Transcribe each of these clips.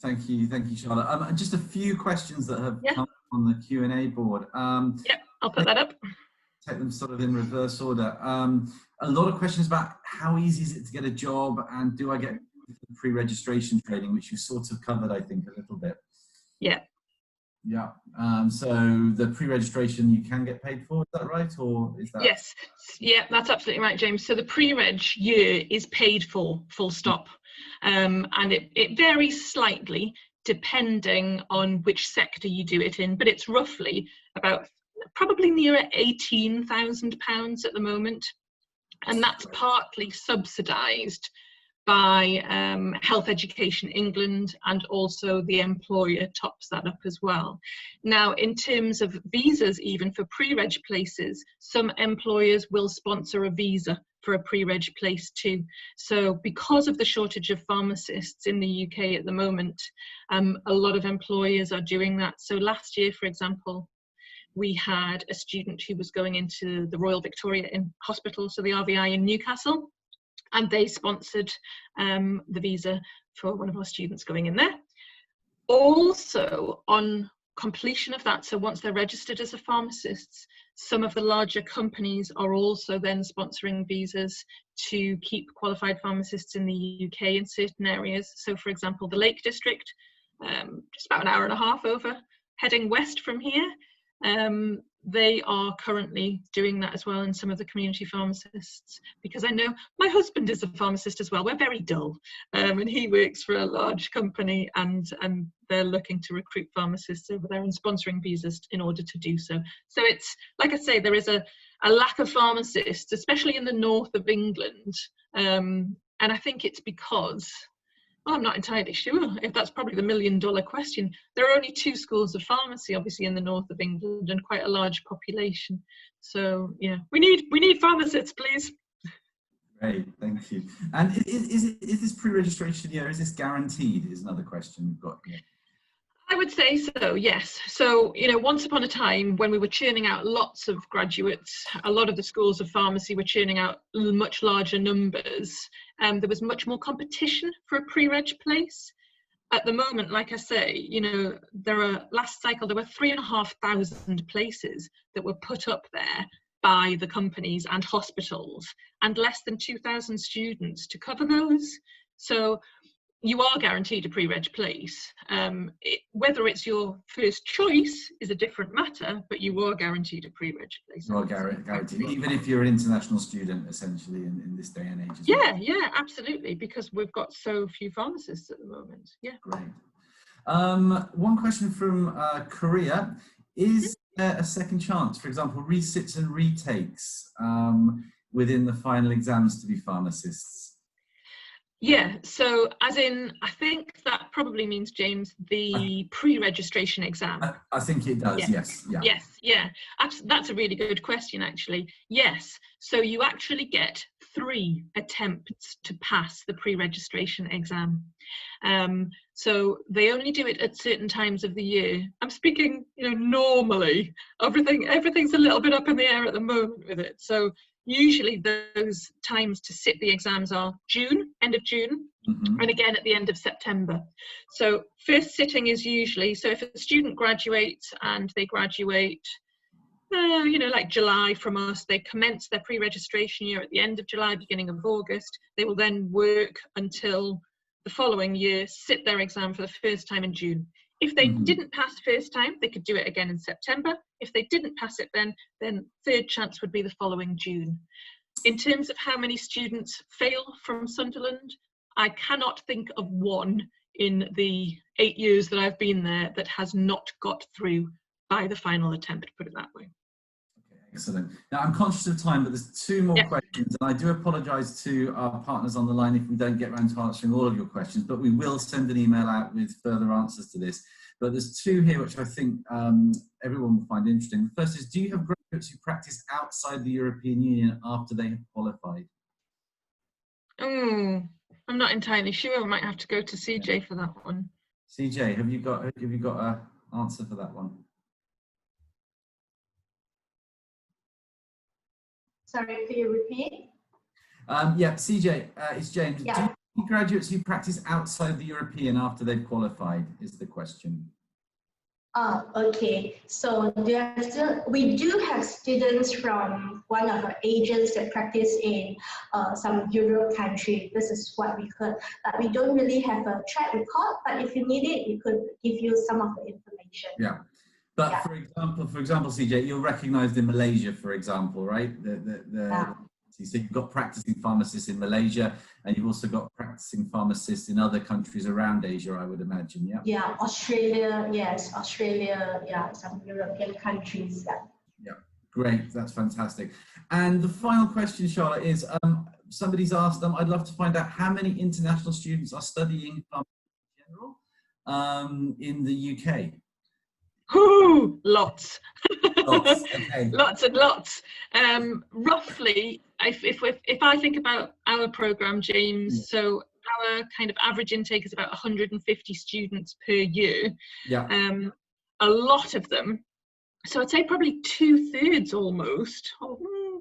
Thank you, Charlotte. Just a few questions that have come on the Q&A board. I'll put that up. Take them sort of in reverse order. A lot of questions about how easy is it to get a job, and do I get pre-registration training, which you sort of covered, I think, a little bit. Yeah. Yeah. So the pre-registration you can get paid for, is that right? Or is that? Yes. Yeah, that's absolutely right, James. So the pre-reg year is paid for, full stop. And it varies slightly depending on which sector you do it in, but it's roughly about probably near £18,000 at the moment. And that's partly subsidised by Health Education England, and also the employer tops that up as well. Now, in terms of visas, even for pre-reg places, some employers will sponsor a visa for a pre-reg place too. So because of the shortage of pharmacists in the UK at the moment, a lot of employers are doing that. So last year, for example, we had a student who was going into the Royal Victoria Hospital, so the RVI in Newcastle, and they sponsored the visa for one of our students going in there. Also, on completion of that, so once they're registered as a pharmacist, some of the larger companies are also then sponsoring visas to keep qualified pharmacists in the UK in certain areas. So for example, the Lake District, just about an hour and a half over, heading west from here, they are currently doing that as well in some of the community pharmacists, because I know my husband is a pharmacist as well. We're very dull, and he works for a large company, and they're looking to recruit pharmacists over there and sponsoring visas in order to do so. So it's, like I say, there is a lack of pharmacists, especially in the north of England, and I think it's because, well, I'm not entirely sure if that's probably the million-dollar question. There are only 2 schools of pharmacy, obviously, in the north of England, and quite a large population. So, yeah, we need pharmacists, please. Great, thank you. And is this pre-registration year, is this guaranteed? Is another question we've got here. I would say so, yes. So, you know, once upon a time when we were churning out lots of graduates, a lot of the schools of pharmacy were churning out much larger numbers. There was much more competition for a pre-reg place. At the moment, like I say, you know, last cycle, there were 3,500 places that were put up there by the companies and hospitals, and less than 2,000 students to cover those. So you are guaranteed a pre-reg place. Whether it's your first choice is a different matter, but you are guaranteed a pre-reg place. You are guaranteed, even if you're an international student, essentially, in this day and age. Yeah, absolutely, because we've got so few pharmacists at the moment. Yeah. Great. One question from Korea. Is there a second chance, for example, resits and retakes within the final exams to be pharmacists? Yeah, so as in, I think that probably means, James, the pre-registration exam. I think it does, yes. Yeah. That's a really good question, actually. Yes, so you actually get 3 attempts to pass the pre-registration exam. So they only do it at certain times of the year. I'm speaking, you know, normally. Everything's a little bit up in the air at the moment with it. So usually those times to sit the exams are June, end of June, and again at the end of September. So first sitting is usually, so if a student graduates and they graduate, you know, like July from us, they commence their pre-registration year at the end of July, beginning of August. They will then work until the following year, sit their exam for the first time in June. If they didn't pass first time, they could do it again in September. If they didn't pass it then third chance would be the following June. In terms of how many students fail from Sunderland, I cannot think of one in the 8 years that I've been there that has not got through by the final attempt, put it that way. Excellent. Now, I'm conscious of time, but there's 2 more questions, and I do apologise to our partners on the line if we don't get around to answering all of your questions, but we will send an email out with further answers to this. But there's 2 here which I think everyone will find interesting. The first is, do you have graduates who practice outside the European Union after they have qualified? I'm not entirely sure. I might have to go to CJ for that one. CJ, have you got an answer for that one? Sorry, can you repeat? Yeah, CJ, it's James. Yeah. Do graduates who practice outside the European after they've qualified is the question. Okay, so we do have students from one of our agents that practice in some Europe country. This is what we heard. We don't really have a track record, but if you need it, we could give you some of the information. Yeah, but yeah. For example, CJ, you're recognized in Malaysia, for example, right? So you've got practicing pharmacists in Malaysia, and you've also got practicing pharmacists in other countries around Asia, I would imagine, yeah? Yeah, Australia, yes, Australia, yeah, some European countries, yeah. Yeah, great, that's fantastic. And the final question, Charlotte, is somebody's asked them, I'd love to find out how many international students are studying pharmacy in general in the UK? Ooh, lots. Lots, okay. Lots and lots. Roughly, if I think about our program, James, so our kind of average intake is about 150 students per year. Yeah. A lot of them, so I'd say probably 2/3 almost, or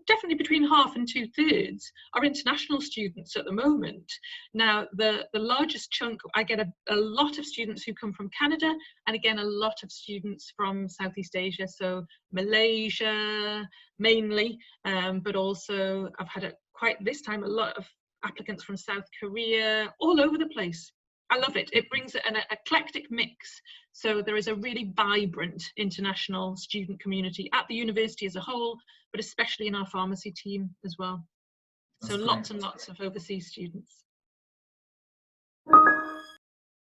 definitely between half and 2/3 are international students at the moment. Now, the largest chunk, I get a lot of students who come from Canada, and again, a lot of students from Southeast Asia, so Malaysia mainly, but also I've had this time a lot of applicants from South Korea, all over the place. I love it. It brings an eclectic mix. So there is a really vibrant international student community at the university as a whole, but especially in our pharmacy team as well. That's so great. Lots and lots of overseas students.